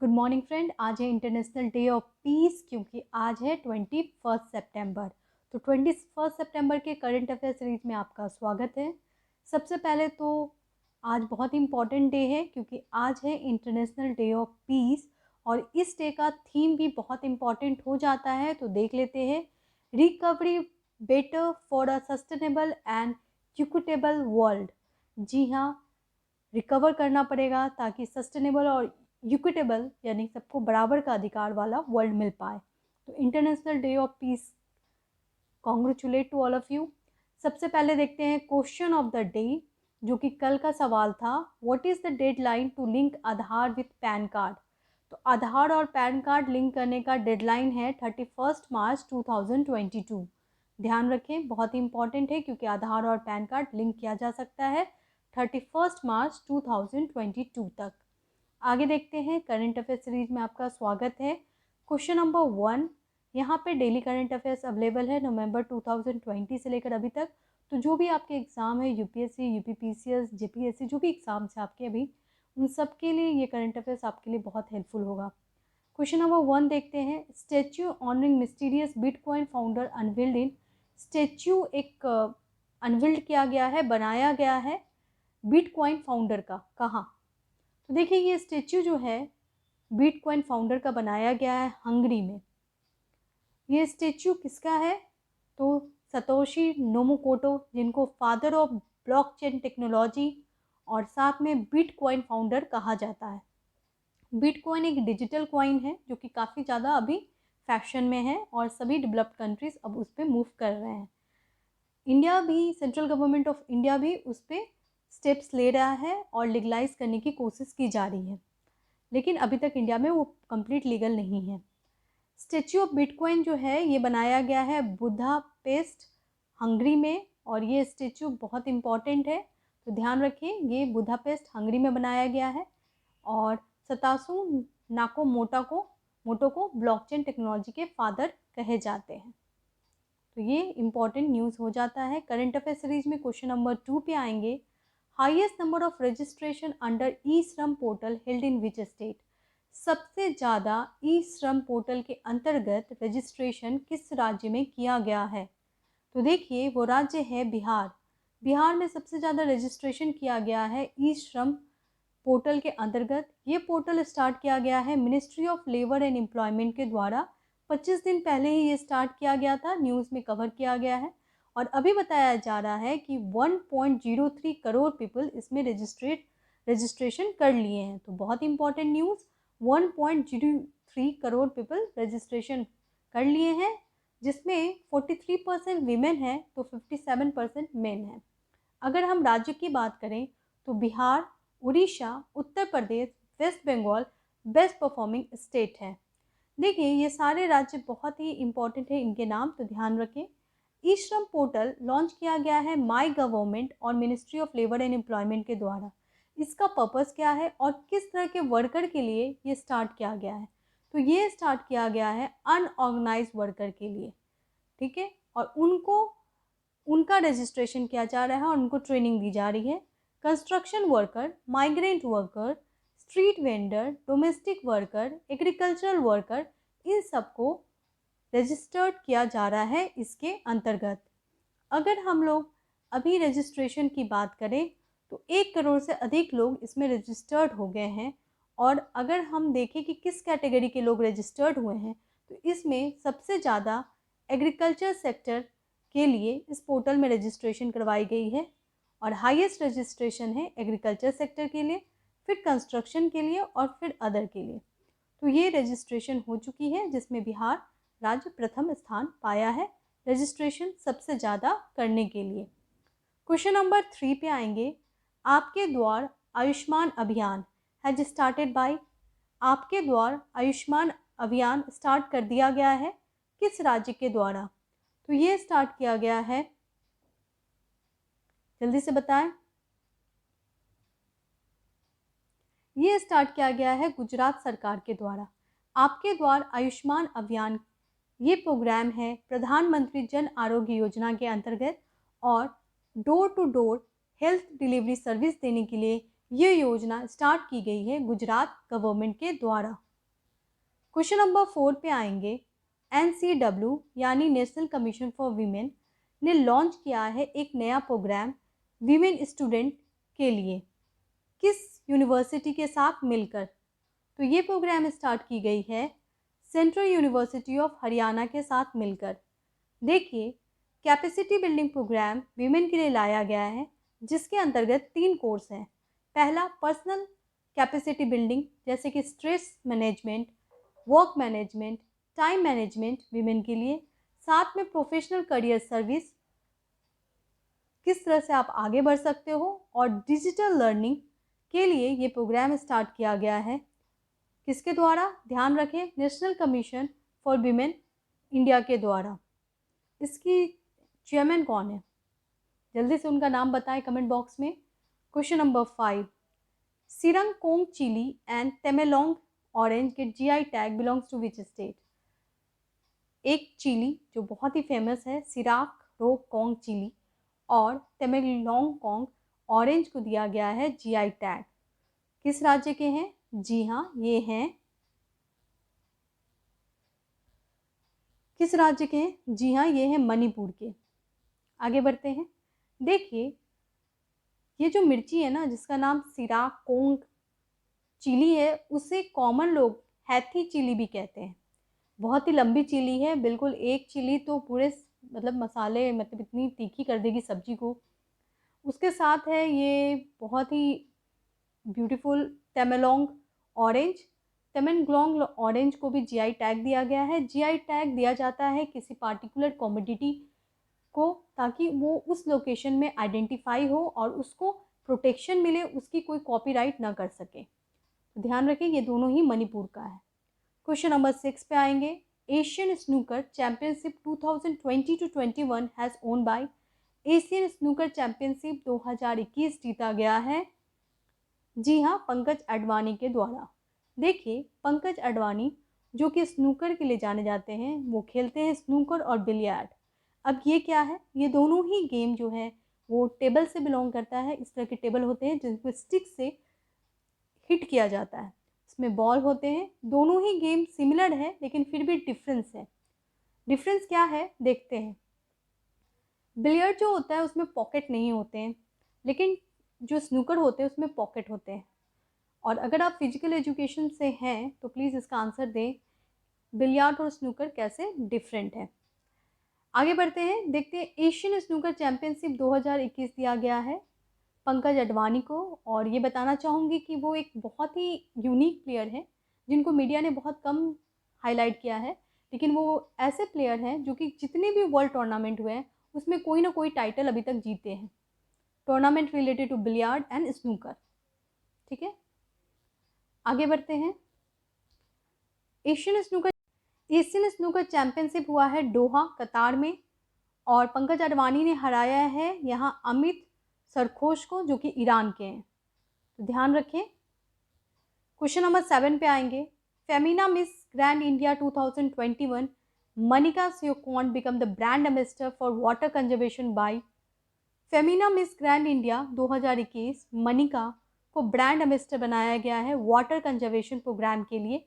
Good morning friend. आज है international day of piece क्योंकि आज है 21 सितंबर। तो 21 सितंबर के करंट अफेयर सीरीज में आपका स्वागत है। सबसे पहले तो आज बहुत इम्पॉर्टेंट डे है क्योंकि आज है इंटरनेशनल डे ऑफ पीस और इस डे का थीम भी बहुत इम्पॉर्टेंट हो जाता है। तो देख लेते हैं, recovery better for a sustainable and equitable world. जी हाँ, रिकवर करना पड़ेगा ताकि सस्टेनेबल और इक्विटेबल यानी सबको बराबर का अधिकार वाला वर्ल्ड मिल पाए। तो international day of peace, congratulate to all of you. सबसे पहले देखते हैं क्वेश्चन ऑफ द डे, जो कि कल का सवाल था। What is the deadline to link Aadhaar with PAN card? तो आधार और पैन कार्ड लिंक करने का डेडलाइन है 31 मार्च 2022। ध्यान रखें, बहुत ही इंपॉर्टेंट है क्योंकि आधार और पैन कार्ड लिंक किया जा सकता है 31 मार्च 2022 तक। आगे देखते हैं, करंट अफेयर सीरीज में आपका स्वागत है। क्वेश्चन नंबर 1, यहाँ पे डेली करंट अफेयर्स अवेलेबल है नवंबर 2020 से लेकर अभी तक। तो जो भी आपके एग्ज़ाम है, यूपीएससी, यूपीपीसीएस, जेपीएससी, जो भी एग्ज़ाम्स है आपके अभी, उन सब के लिए ये करंट अफेयर्स आपके लिए बहुत हेल्पफुल होगा। क्वेश्चन नंबर 1 देखते हैं, statue honouring mysterious bitcoin founder unveiled इन। स्टैच्यू एक अनवील्ड किया गया है, बनाया गया है बिटकॉइन फाउंडर का, कहाँ? तो देखिए, ये स्टैच्यू जो है बिटकॉइन फाउंडर का बनाया गया है हंगरी में। ये स्टैच्यू किसका है? तो सतोशी नोबुमोटो, जिनको फादर ऑफ ब्लॉकचेन टेक्नोलॉजी और साथ में बिटकॉइन फाउंडर कहा जाता है। बिटकॉइन एक डिजिटल कॉइन है जो कि काफ़ी ज़्यादा अभी फैशन में है और सभी डेवलप्ड कंट्रीज़ अब उस पर मूव कर रहे हैं। इंडिया भी, सेंट्रल गवर्नमेंट ऑफ इंडिया भी उस पर स्टेप्स ले रहा है और लीगलाइज करने की कोशिश की जा रही है, लेकिन अभी तक इंडिया में वो कंप्लीट लीगल नहीं है। स्टैच्यू ऑफ बिटकॉइन जो है ये बनाया गया है बुदापेस्ट, हंगरी में, और ये स्टैच्यू बहुत इम्पॉर्टेंट है। तो ध्यान रखिए, ये बुदापेस्ट हंगरी में बनाया गया है और सतासू मोटो को ब्लॉकचेन टेक्नोलॉजी के फादर कहे जाते हैं। तो ये इम्पॉर्टेंट न्यूज़ हो जाता है। करंट अफेयर सीरीज में क्वेश्चन नंबर 2 पे आएंगे। Highest number of registration under e Shram portal held in which state? सबसे ज़्यादा ई श्रम पोर्टल के अंतर्गत रजिस्ट्रेशन किस राज्य में किया गया है? तो देखिए, वो राज्य है बिहार। बिहार में सबसे ज़्यादा रजिस्ट्रेशन किया गया है ई श्रम पोर्टल के अंतर्गत। ये पोर्टल स्टार्ट किया गया है ministry of labour and employment के द्वारा। 25 दिन पहले ही ये स्टार्ट किया गया था, न्यूज़ में कवर किया गया है और अभी बताया जा रहा है कि 1.03 करोड़ पीपल इसमें रजिस्ट्रेशन कर लिए हैं। तो बहुत important news, 1.03 crore people registration कर लिए हैं, जिसमें 43% वीमेन है तो 57% मेन है। अगर हम राज्य की बात करें तो Bihar, Orissa, Uttar Pradesh, West Bengal best performing state है। देखिए, ये सारे राज्य बहुत ही इम्पोर्टेंट है, इनके नाम तो ध्यान रखें। ई श्रम पोर्टल लॉन्च किया गया है माई गवर्नमेंट और ministry of labour and employment के द्वारा। इसका पर्पस क्या है और किस तरह के वर्कर के लिए ये स्टार्ट किया गया है? तो ये स्टार्ट किया गया है अनऑर्गेनाइज वर्कर के लिए, ठीक है, और उनका रजिस्ट्रेशन किया जा रहा है और उनको ट्रेनिंग दी जा रही है। Construction worker, migrant worker, street vendor, domestic worker, agricultural worker, इन सबको रजिस्टर्ड किया जा रहा है इसके अंतर्गत। अगर हम लोग अभी रजिस्ट्रेशन की बात करें तो 1 करोड़ से अधिक लोग इसमें रजिस्टर्ड हो गए हैं। और अगर हम देखें कि किस कैटेगरी के लोग रजिस्टर्ड हुए हैं तो इसमें सबसे ज़्यादा एग्रीकल्चर सेक्टर के लिए इस पोर्टल में रजिस्ट्रेशन करवाई गई है और हाईएस्ट रजिस्ट्रेशन है एग्रीकल्चर सेक्टर के लिए, फिर कंस्ट्रक्शन के लिए और फिर अदर के लिए। तो ये रजिस्ट्रेशन हो चुकी है जिसमें बिहार राज्य प्रथम स्थान पाया है रजिस्ट्रेशन सबसे ज़्यादा करने के लिए। क्वेश्चन नंबर 3 पे आएंगे। आपके द्वार आयुष्मान अभियान हैज स्टार्टेड बाय। आपके द्वार आयुष्मान अभियान स्टार्ट कर दिया गया है किस राज्य के द्वारा? तो ये स्टार्ट किया गया है, जल्दी से बताएं। ये स्टार्ट किया गया है गुजरात सरकार के द्वारा। आपके द्वार आयुष्मान अभियान ये प्रोग्राम है प्रधानमंत्री जन आरोग्य योजना के अंतर्गत और door to door health delivery service देने के लिए ये योजना स्टार्ट की गई है गुजरात गवर्नमेंट के द्वारा। क्वेश्चन नंबर 4 पे आएंगे। NCW यानी नेशनल कमीशन फॉर वीमेन ने लॉन्च किया है एक नया प्रोग्राम वीमेन स्टूडेंट के लिए, किस यूनिवर्सिटी के साथ मिलकर। तो ये प्रोग्राम स्टार्ट की गई है सेंट्रल यूनिवर्सिटी ऑफ हरियाणा के साथ मिलकर। देखिए, कैपेसिटी बिल्डिंग प्रोग्राम वीमेन के लिए लाया गया है, जिसके अंतर्गत 3 कोर्स हैं। पहला पर्सनल कैपेसिटी बिल्डिंग, जैसे कि stress management, work management, time management women के लिए। साथ में प्रोफेशनल करियर सर्विस, किस तरह से आप आगे बढ़ सकते हो, और डिजिटल लर्निंग के लिए ये प्रोग्राम स्टार्ट किया गया है। किसके द्वारा? ध्यान रखें, national commission for women India के द्वारा। इसकी चेयरमैन कौन है? जल्दी से उनका नाम बताएं कमेंट बॉक्स में। Question number 5, Sirarakhong chilli and Tamenglong orange get GI tag belongs to which state. एक चिली जो बहुत ही फेमस है, सिराकरोकोंग चिली, और तमेलोंग ऑरेंज को दिया गया है GI टैग। किस राज्य के हैं? जी हाँ, ये हैं, किस राज्य के हैं? जी हाँ, ये हैं मणिपुर के। आगे बढ़ते हैं। देखिए, ये जो मिर्ची है ना, जिसका नाम सिराकोंग चिली है, उसे कॉमन लोग हैथी चिली भी कहते हैं। बहुत ही लंबी चिली है, बिल्कुल एक चिली तो पूरे मतलब मसाले, मतलब इतनी तीखी कर देगी सब्जी को। उसके साथ है ये बहुत ही ब्यूटीफुल तमेलोंग ऑरेंज। तमेलोंग ऑरेंज को भी GI टैग दिया गया है। GI टैग दिया जाता है किसी पार्टिकुलर कॉमोडिटी को, ताकि वो उस लोकेशन में आइडेंटिफाई हो और उसको प्रोटेक्शन मिले, उसकी कोई कॉपीराइट ना कर सके। तो ध्यान रखें, ये दोनों ही मणिपुर का है। क्वेश्चन नंबर 6 पे आएंगे। Asian snooker championship 2020-21 has won by. Asian snooker championship 2021 जीता गया है, जी हाँ, पंकज अडवाणी के द्वारा। देखिए, पंकज अडवाणी जो कि स्नूकर के लिए जाने जाते हैं, वो खेलते हैं स्नूकर और बिलियर्ड। अब ये क्या है? ये दोनों ही गेम जो है वो टेबल से बिलोंग करता है। इस तरह के टेबल होते हैं जिनको स्टिक से हिट किया जाता है, इसमें बॉल होते हैं। दोनों ही गेम सिमिलर है, लेकिन फिर भी डिफरेंस है। डिफरेंस क्या है देखते हैं। बिलियर्ड जो होता है उसमें पॉकेट नहीं होते हैं, लेकिन जो स्नूकर होते हैं उसमें पॉकेट होते हैं। और अगर आप फिजिकल एजुकेशन से हैं तो प्लीज़ इसका आंसर दें, बिलियर्ड और स्नूकर कैसे डिफरेंट है। आगे बढ़ते हैं, देखते हैं। एशियन स्नूकर चैंपियनशिप 2021 दिया गया है पंकज अडवाणी को, और ये बताना चाहूँगी कि वो एक बहुत ही यूनिक प्लेयर है जिनको मीडिया ने बहुत कम हाईलाइट किया है, लेकिन वो ऐसे प्लेयर हैं जो कि जितने भी वर्ल्ड टूर्नामेंट हुए हैं उसमें कोई ना कोई टाइटल अभी तक जीते हैं, tournament related to billiard and snooker. ठीक है, आगे बढ़ते हैं। एशियन स्नूकर चैंपियनशिप हुआ है दोहा, कतार में, और पंकज अडवाणी ने हराया है यहाँ अमित सरखोश को, जो कि ईरान के हैं। तो ध्यान रखें। क्वेश्चन नंबर 7 पे आएंगे। Femina Miss Grand India 2021 Manika Sheokand become the brand ambassador for water conservation by. Femina Miss Grand India 2021 Manika को ब्रांड एम्बेसडर बनाया गया है वाटर कंजर्वेशन प्रोग्राम के लिए,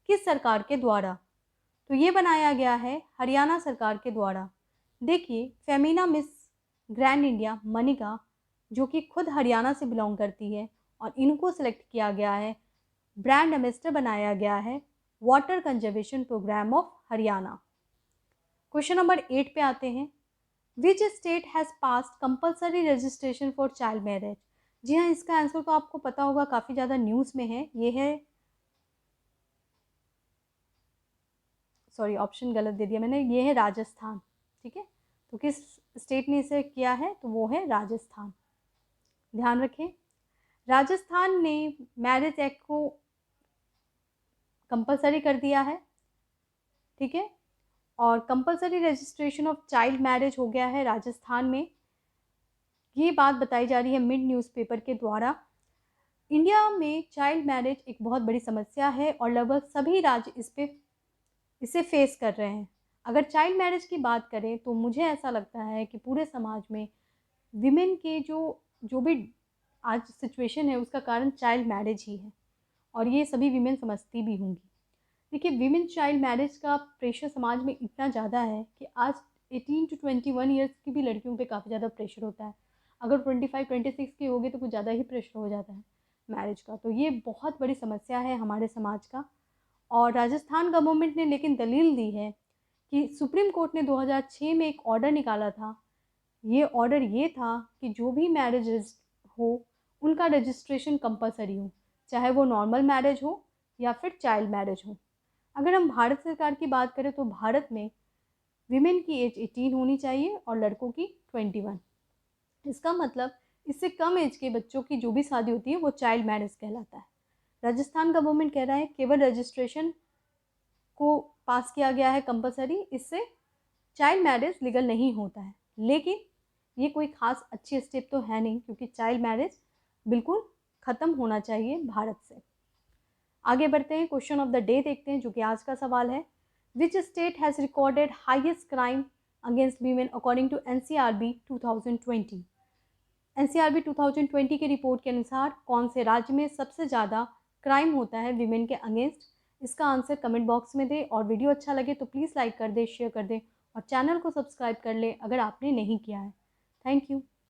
किस सरकार के द्वारा? तो ये बनाया गया है हरियाणा सरकार के द्वारा। देखिए, Femina Miss Grand India Manika जो कि खुद हरियाणा से बिलोंग करती है, और इनको सिलेक्ट किया गया है, ब्रांड एम्बेसडर बनाया गया है water conservation programme of Haryana. Question number 8 पे आते हैं। Which state has passed compulsory registration for child marriage? जी हाँ, इसका आंसर तो आपको पता होगा, काफ़ी ज़्यादा न्यूज़ में है। ये है, सॉरी ऑप्शन गलत दे दिया मैंने, ये है राजस्थान। ठीक है, तो किस स्टेट ने इसे किया है? तो वो है राजस्थान। ध्यान रखें, राजस्थान ने मैरिज एक्ट को कंपलसरी कर दिया है। ठीक है, और compulsory registration of child marriage हो गया है राजस्थान में। ये बात बताई जा रही है मिड न्यूज़पेपर के द्वारा। इंडिया में चाइल्ड मैरिज एक बहुत बड़ी समस्या है और लगभग सभी राज्य इसे फेस कर रहे हैं। अगर चाइल्ड मैरिज की बात करें तो मुझे ऐसा लगता है कि पूरे समाज में विमेन के जो भी आज सिचुएशन है उसका कारण चाइल्ड मैरिज ही है, और ये सभी विमेन समझती भी होंगी। देखिए, वीमेन चाइल्ड मैरिज का प्रेशर समाज में इतना ज़्यादा है कि आज 18 टू 21 ईयर्स की भी लड़कियों पे काफ़ी ज़्यादा प्रेशर होता है। अगर 25-26 की होगी तो कुछ ज़्यादा ही प्रेशर हो जाता है मैरिज का। तो ये बहुत बड़ी समस्या है हमारे समाज का। और राजस्थान गवर्नमेंट ने लेकिन दलील दी है कि सुप्रीम कोर्ट ने 2006 में एक ऑर्डर निकाला था। ये ऑर्डर ये था कि जो भी मैरिज हो उनका रजिस्ट्रेशन कंपलसरी हो, चाहे वो नॉर्मल मैरिज हो या फिर चाइल्ड मैरिज हो। अगर हम भारत सरकार की बात करें तो भारत में विमेन की एज 18 होनी चाहिए और लड़कों की 21। इसका मतलब इससे कम एज के बच्चों की जो भी शादी होती है वो चाइल्ड मैरिज कहलाता है। राजस्थान गवर्नमेंट कह रहा है केवल रजिस्ट्रेशन को पास किया गया है कंपलसरी, इससे चाइल्ड मैरिज लीगल नहीं होता है। लेकिन ये कोई खास अच्छी स्टेप तो है नहीं, क्योंकि चाइल्ड मैरिज बिल्कुल ख़त्म होना चाहिए भारत से। आगे बढ़ते हैं, क्वेश्चन ऑफ द डे देखते हैं जो कि आज का सवाल है। Which state has recorded highest crime against women according to NCRB 2020। NCRB 2020 की रिपोर्ट के अनुसार कौन से राज्य में सबसे ज़्यादा क्राइम होता है वीमेन के अगेंस्ट? इसका आंसर कमेंट बॉक्स में दें और वीडियो अच्छा लगे तो प्लीज़ लाइक कर दें, शेयर कर दें और चैनल को सब्सक्राइब कर लें अगर आपने नहीं किया है। Thank you.